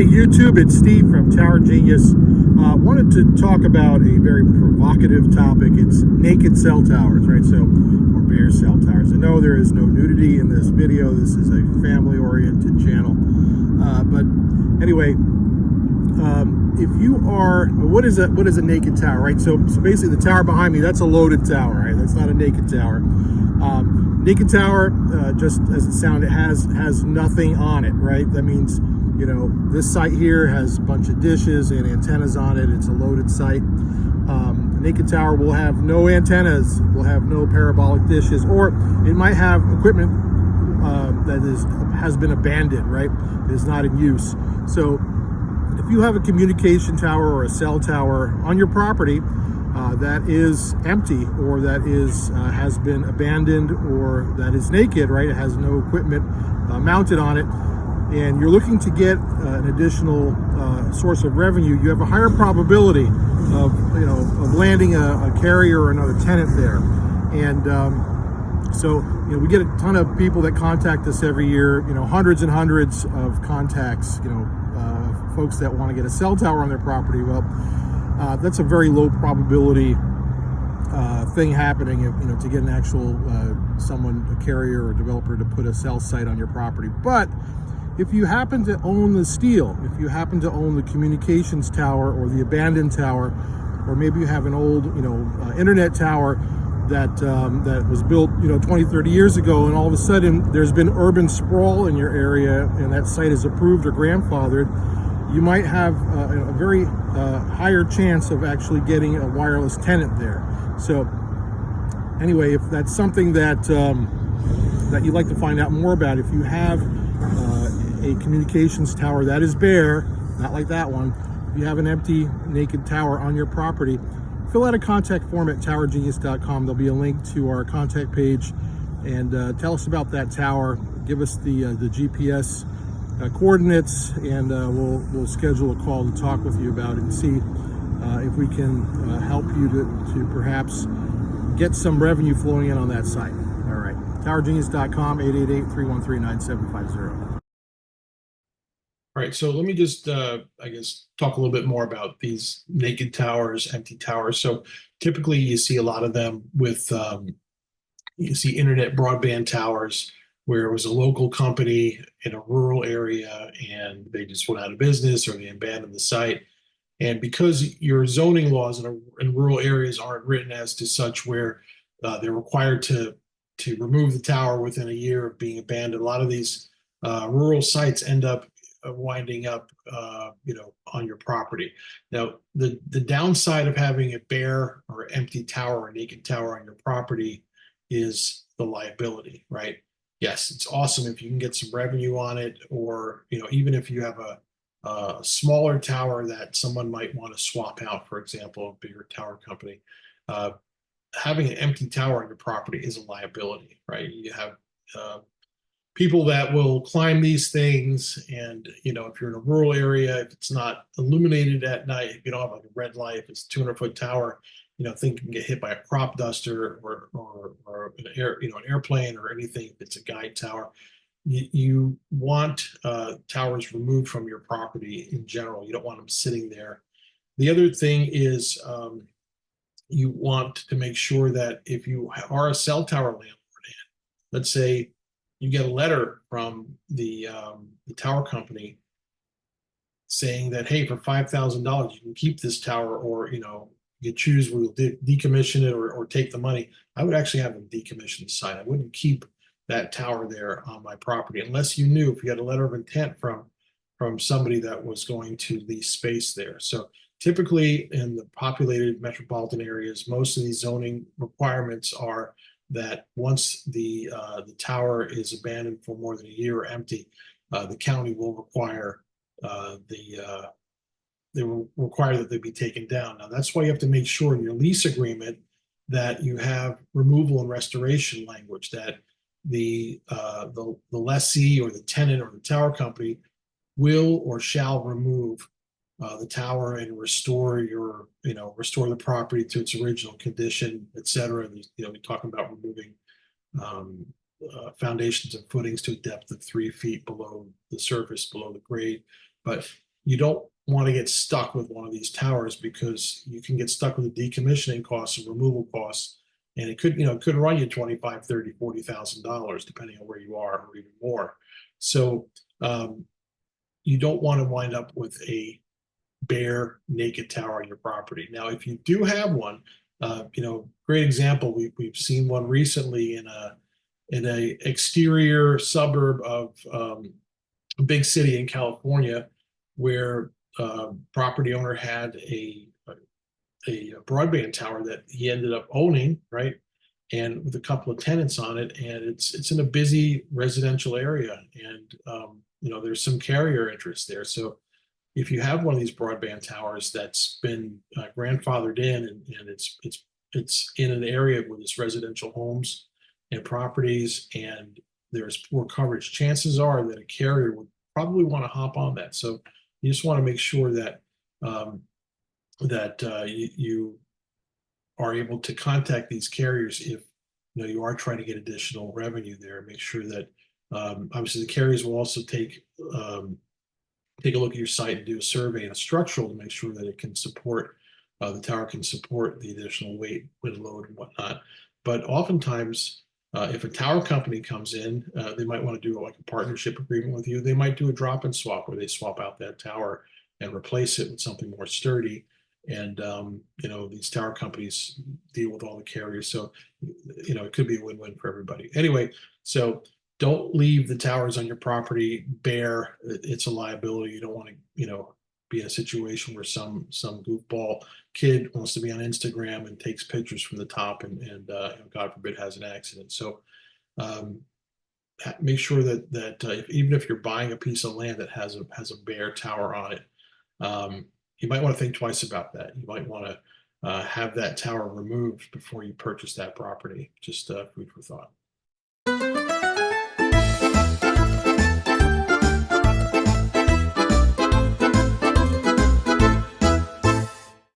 YouTube, it's Steve from Tower Genius. Wanted to talk about a very provocative topic. It's naked cell towers, right? So, or bare cell towers. I know there is no nudity in this video. This is a family-oriented channel. But anyway, if you are, what is a naked tower, right? So basically, the tower behind me, that's a loaded tower, right? That's not a naked tower. Naked tower, just as it sounds, it has nothing on it, right? That means, you know, this site here has a bunch of dishes and antennas on it. It's a loaded site. Naked tower will have no antennas, will have no parabolic dishes, or it might have equipment that has been abandoned, right? It is not in use. So if you have a communication tower or a cell tower on your property that is empty, or that is has been abandoned, or that is naked, right? It has no equipment mounted on it, and you're looking to get an additional source of revenue, you have a higher probability of landing a carrier or another tenant there. And so we get a ton of people that contact us every year, hundreds and hundreds of contacts, folks that want to get a cell tower on their property. Well, that's a very low probability thing happening, to get an actual a carrier or developer to put a cell site on your property. But if you happen to own the steel, if you happen to own the communications tower or the abandoned tower, or maybe you have an old internet tower that was built 20, 30 years ago, and all of a sudden there's been urban sprawl in your area and that site is approved or grandfathered, you might have a very higher chance of actually getting a wireless tenant there. So anyway, if that's something that that you'd like to find out more about, if you have a communications tower that is bare, not like that one, if you have an empty naked tower on your property, fill out a contact form at towergenius.com. There'll be a link to our contact page, and tell us about that tower. Give us the GPS coordinates, and we'll schedule a call to talk with you about it and see if we can help you to perhaps get some revenue flowing in on that site. All right, towergenius.com, 888-313-9750. All right, so let me just, I guess, talk a little bit more about these naked towers, empty towers. So typically you see a lot of them with, you see internet broadband towers where it was a local company in a rural area and they just went out of business or they abandoned the site. And because your zoning laws in rural areas aren't written as to such where they're required to remove the tower within a year of being abandoned, a lot of these rural sites end up winding up on your property. Now the downside of having a bare or empty tower or naked tower on your property is the liability, right? Yes, it's awesome if you can get some revenue on it, or even if you have a smaller tower that someone might want to swap out, for example, a bigger tower company. Having an empty tower on your property is a liability, right? You have people that will climb these things, and if you're in a rural area, if it's not illuminated at night, if you don't have like a red light, if it's a 200-foot tower, think you can get hit by a crop duster or an airplane or anything. If it's a guide tower, you want towers removed from your property in general. You don't want them sitting there. The other thing is you want to make sure that if you are a cell tower landlord, let's say you get a letter from the tower company saying that, hey, for $5,000 you can keep this tower, or you choose, we'll decommission it or take the money. I would actually have them decommission the site. I wouldn't keep that tower there on my property unless you knew, if you had a letter of intent from somebody that was going to lease space there. So typically in the populated metropolitan areas, most of these zoning requirements are that once the tower is abandoned for more than a year or empty, the county will require they will require that they be taken down. Now that's why you have to make sure in your lease agreement that you have removal and restoration language, that the lessee or the tenant or the tower company will or shall remove the tower and restore restore the property to its original condition, etc. We're talking about removing foundations and footings to a depth of 3 feet below the surface, below the grade. But you don't want to get stuck with one of these towers because you can get stuck with the decommissioning costs and removal costs. And it could, it could run you 25, 30, $40,000, depending on where you are, or even more. So you don't want to wind up with a bare naked tower on your property. Now, if you do have one, great example. We've seen one recently in a exterior suburb of a big city in California, where property owner had a broadband tower that he ended up owning, right? And with a couple of tenants on it, and it's in a busy residential area, and there's some carrier interest there. So if you have one of these broadband towers that's been grandfathered in, and it's in an area with its residential homes and properties, and there's poor coverage, chances are that a carrier would probably want to hop on that. So you just want to make sure that you are able to contact these carriers if you are trying to get additional revenue there. Make sure that obviously the carriers will also take a look at your site and do a survey and a structural to make sure that it can support the tower can support the additional weight, wind load, and whatnot. But oftentimes, if a tower company comes in, they might want to do like a partnership agreement with you. They might do a drop and swap where they swap out that tower and replace it with something more sturdy. And these tower companies deal with all the carriers, so it could be a win-win for everybody. Anyway, so don't leave the towers on your property bare. It's a liability. You don't want to be in a situation where some goofball kid wants to be on Instagram and takes pictures from the top, and God forbid has an accident. So make sure that even if you're buying a piece of land that has a bare tower on it, you might want to think twice about that. You might want to have that tower removed before you purchase that property. Just food for thought.